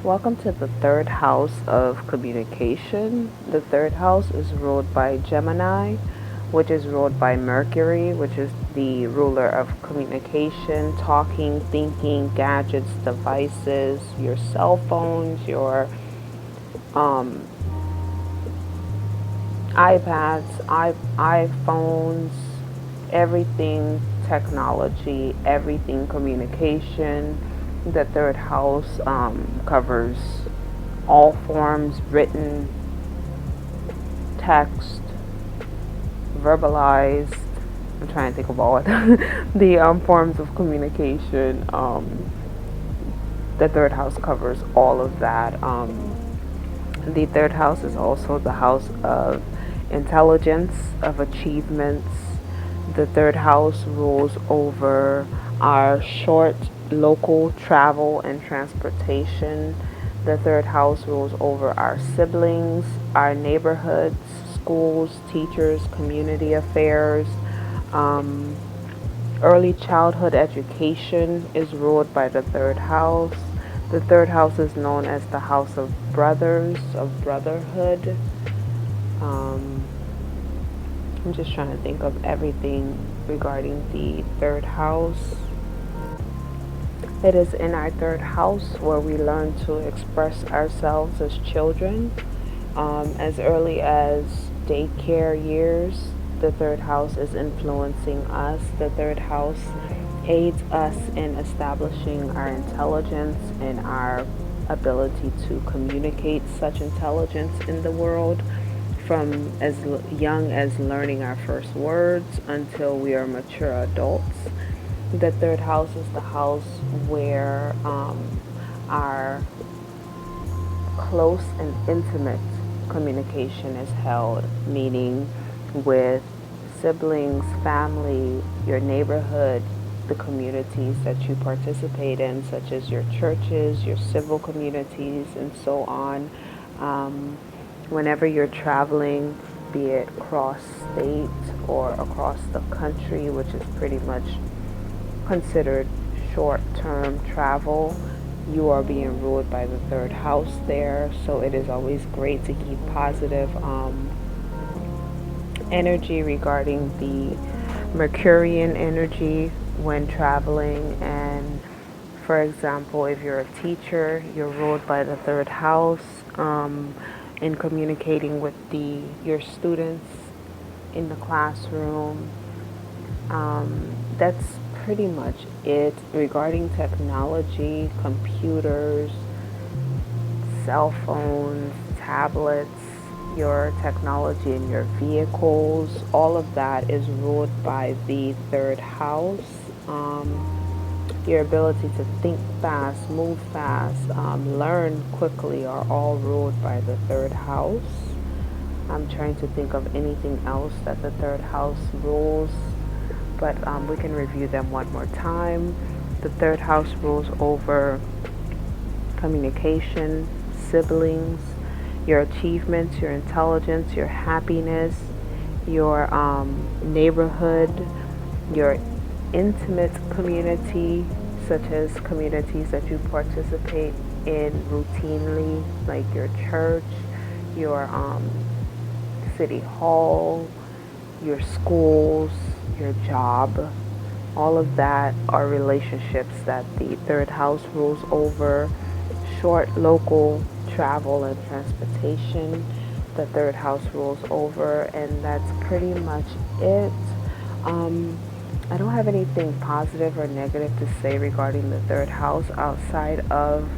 Welcome to the third house of communication. The third house is ruled by Gemini, which is ruled by Mercury, which is the ruler of communication, talking, thinking, gadgets, devices, your cell phones, your um, iPads, iPhones, everything technology, everything communication. The third house covers all forms, written, text, verbalized. I'm trying to think of all the forms of communication. The third house covers all of that. The third house is also the house of intelligence, of achievements. The third house rules over our short local travel and transportation. The third house rules over our siblings, our neighborhoods, schools, teachers, community affairs. Um, Early childhood education is ruled by the third house. The third house is known as the house of brothers, of brotherhood. Um, I'm just trying to think of everything regarding the third house. It is in our third house where we learn to express ourselves as children. As early as daycare years, the third house is influencing us. The third house aids us in establishing our intelligence and our ability to communicate such intelligence in the world from as young as learning our first words until we are mature adults. The third house is the house where our close and intimate communication is held, meaning with siblings, family, your neighborhood, the communities that you participate in, such as your churches, your civil communities, and so on. Um, Whenever you're traveling, be it cross state or across the country, which is pretty much considered short-term travel, you are being ruled by the third house there. So it is always great to keep positive energy regarding the Mercurian energy when traveling. And for example, if you're a teacher, you're ruled by the third house in communicating with your students in the classroom. That's pretty much it regarding technology, computers, cell phones, tablets, your technology in your vehicles. All of that is ruled by the third house. Your ability to think fast, move fast, learn quickly are all ruled by the third house. I'm trying to think of anything else that the third house rules, but we can review them one more time. The third house rules over communication, siblings, your achievements, your intelligence, your happiness, your neighborhood, your intimate community, such as communities that you participate in routinely, like your church, your city hall, your schools, your job. All of that are relationships that the third house rules over. Short local travel and transportation, the third house rules over, and that's pretty much it. I don't have anything positive or negative to say regarding the third house outside of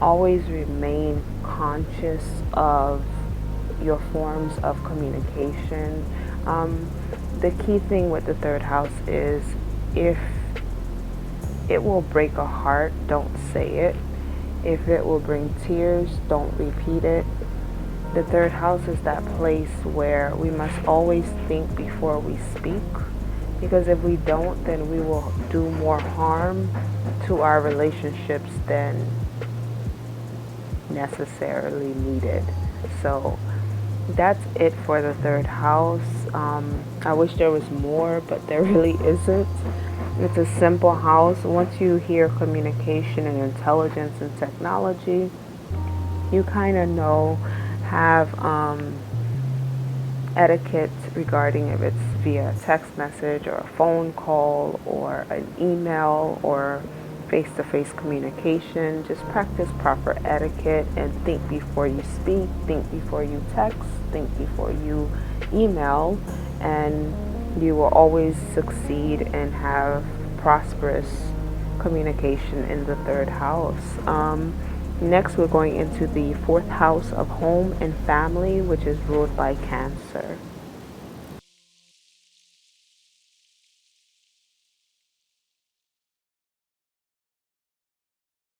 always remain conscious of your forms of communication. The key thing with the third house is if it will break a heart, don't say it. If it will bring tears, don't repeat it. The third house is that place where we must always think before we speak, because if we don't, then we will do more harm to our relationships than necessarily needed. So that's it for the third house. I wish there was more, but there really isn't. It's a simple house. Once you hear communication and intelligence and technology, you kind of know, have etiquette regarding if it's via text message or a phone call or an email or face-to-face communication. Just practice proper etiquette and think before you speak, think before you text, think before you email, and you will always succeed and have prosperous communication in the third house. Next, we're going into the fourth house of home and family, which is ruled by Cancer.